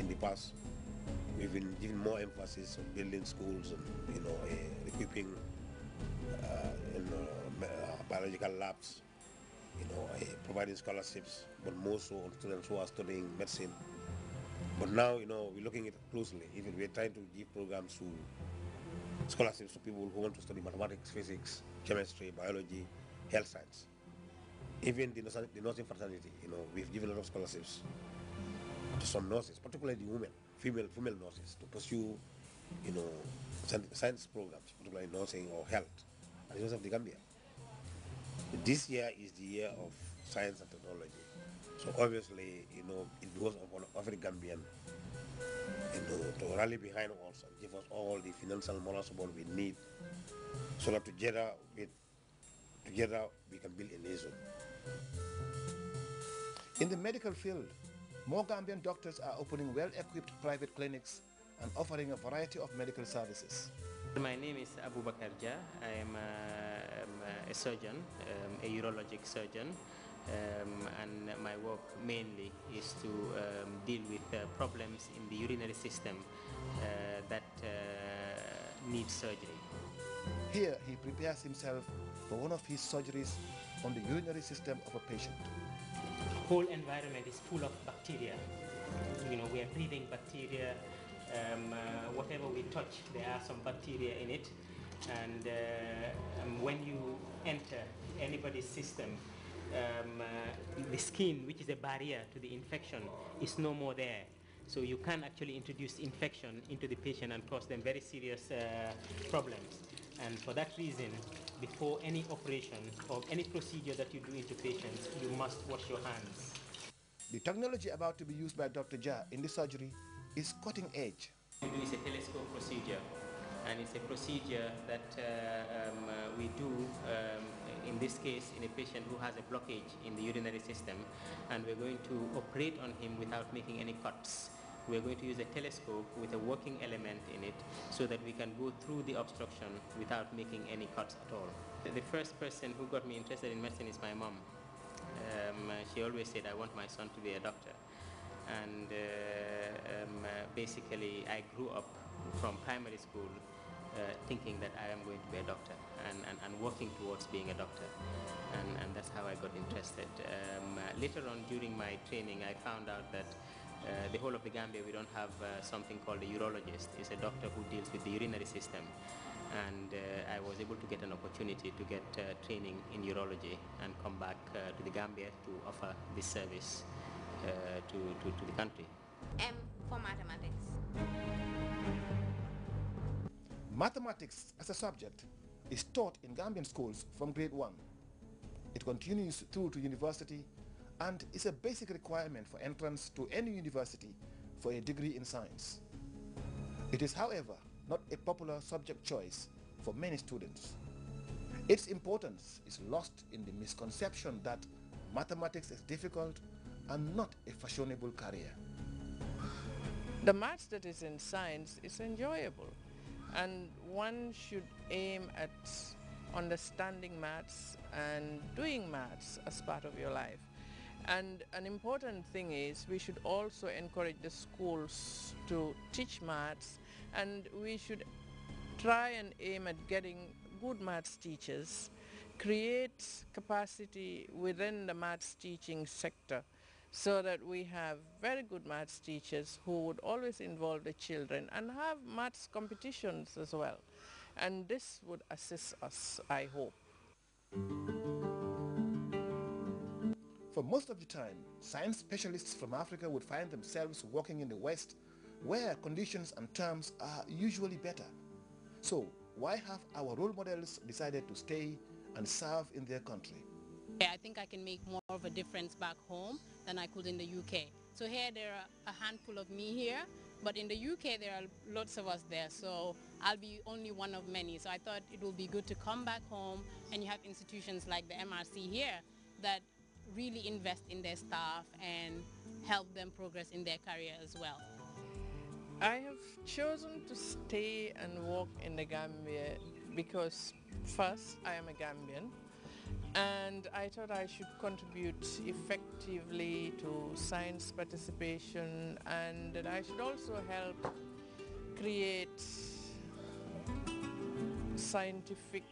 in the past. We've been giving more emphasis on building schools and equipping biological labs, providing scholarships, but more so on students who are studying medicine. But now, we're looking at it closely. Even we're trying to give programs to scholarships to people who want to study mathematics, physics, chemistry, biology, health science. Even the nursing fraternity, we've given a lot of scholarships to some nurses, particularly the women, female nurses, to pursue, you know, science programs, particularly nursing or health, at the University of the Gambia. This year is the year of science and technology. So obviously, it was upon every Gambian, to rally behind us and give us all the financial moral support we need so that together we can build a nation. In the medical field, more Gambian doctors are opening well-equipped private clinics and offering a variety of medical services. My name is Abu Bakar Jah. I am a surgeon, a urologic surgeon, and my work mainly is to deal with problems in the urinary system that need surgery. Here, he prepares himself for one of his surgeries on the urinary system of a patient. The whole environment is full of bacteria. We are breathing bacteria. Whatever we touch, there are some bacteria in it. And when you enter anybody's system, the skin, which is a barrier to the infection, is no more there. So you can actually introduce infection into the patient and cause them very serious problems. And for that reason, before any operation or any procedure that you do into patients, you must wash your hands. The technology about to be used by Dr. Jah in the surgery is cutting edge. We do is a telescope procedure, and it's a procedure that we do in this case in a patient who has a blockage in the urinary system, and we're going to operate on him without making any cuts. We're going to use a telescope with a working element in it so that we can go through the obstruction without making any cuts at all. The first person who got me interested in medicine is my mom. She always said, I want my son to be a doctor. And basically I grew up from primary school thinking that I am going to be a doctor and working towards being a doctor. And that's how I got interested. Later on during my training, I found out that the whole of the Gambia, we don't have something called a urologist. It's a doctor who deals with the urinary system. And I was able to get an opportunity to get training in urology and come back to the Gambia to offer this service to the country. M for mathematics. Mathematics as a subject is taught in Gambian schools from grade 1. It continues through to university and is a basic requirement for entrance to any university for a degree in science. It is, however, not a popular subject choice for many students. Its importance is lost in the misconception that mathematics is difficult and not a fashionable career. The maths that is in science is enjoyable, and one should aim at understanding maths and doing maths as part of your life. And an important thing is we should also encourage the schools to teach maths, and we should try and aim at getting good maths teachers, create capacity within the maths teaching sector so that we have very good maths teachers who would always involve the children and have maths competitions as well. And this would assist us, I hope. For most of the time, science specialists from Africa would find themselves working in the West, where conditions and terms are usually better. So why have our role models decided to stay and serve in their country? I think I can make more of a difference back home than I could in the UK. So here there are a handful of me here, but in the UK there are lots of us there, so I'll be only one of many. So I thought it would be good to come back home, and you have institutions like the MRC here that really invest in their staff and help them progress in their career as well. I have chosen to stay and work in the Gambia because first, I am a Gambian, And I thought I should contribute effectively to science participation, and that I should also help create scientific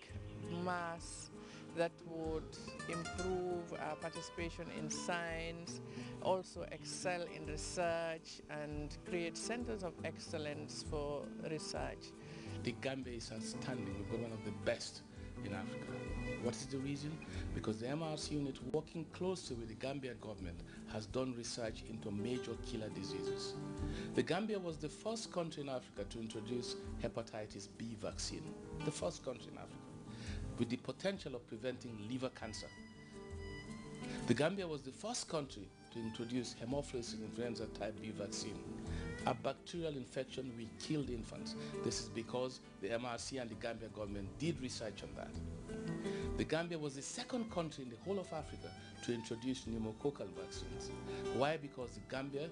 mass that would improve our participation in science, also excel in research, and create centers of excellence for research. The Gambia is outstanding. We've got one of the best in Africa. What is the reason? Because the MRC unit, working closely with the Gambia government, has done research into major killer diseases. The Gambia was the first country in Africa to introduce hepatitis B vaccine, the first country in Africa, with the potential of preventing liver cancer. The Gambia was the first country to introduce Haemophilus influenza type B vaccine, a bacterial infection which killed infants. This is because the MRC and the Gambia government did research on that. The Gambia was the second country in the whole of Africa to introduce pneumococcal vaccines. Why? Because the Gambia,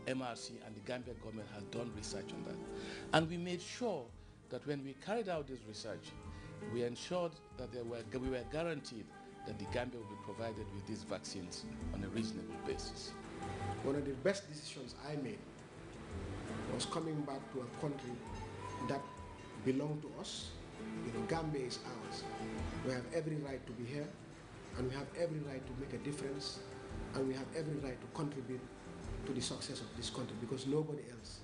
MRC, and the Gambia government has done research on that. And we made sure that when we carried out this research, we ensured that we were guaranteed that the Gambia will be provided with these vaccines on a reasonable basis. One of the best decisions I made was coming back to a country that belonged to us. Gambia is ours. We have every right to be here, and we have every right to make a difference, and we have every right to contribute to the success of this country, because nobody else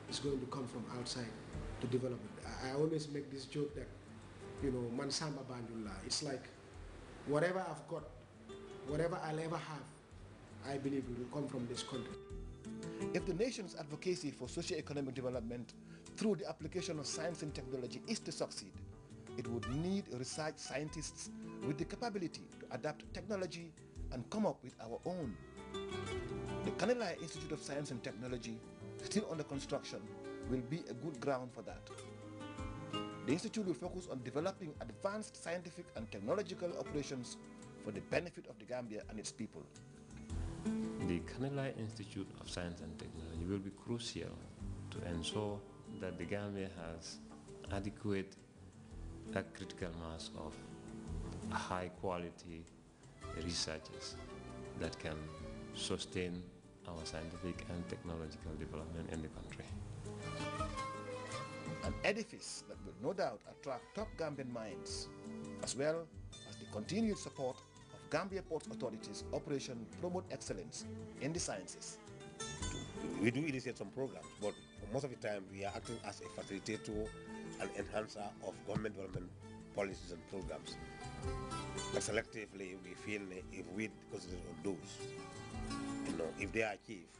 is going to come from outside to develop it. I always make this joke that, Mansamba Banjula, it's like whatever I've got, whatever I'll ever have, I believe it will come from this country. If the nation's advocacy for socio-economic development through the application of science and technology is to succeed, it would need research scientists with the capability to adapt technology and come up with our own. The Kanilai Institute of Science and Technology, still under construction, will be a good ground for that. The institute will focus on developing advanced scientific and technological operations for the benefit of the Gambia and its people. The Kanilai Institute of Science and Technology will be crucial to ensure that the Gambia has adequate critical mass of high quality researchers that can sustain our scientific and technological development in the country. An edifice that will no doubt attract top Gambian minds, as well as the continued support of Gambia Ports Authority's Operation Promote Excellence in the Sciences. We do initiate some programs, but most of the time we are acting as a facilitator and enhancer of government development policies and programs. But selectively, we feel if we consider on those, if they are achieved,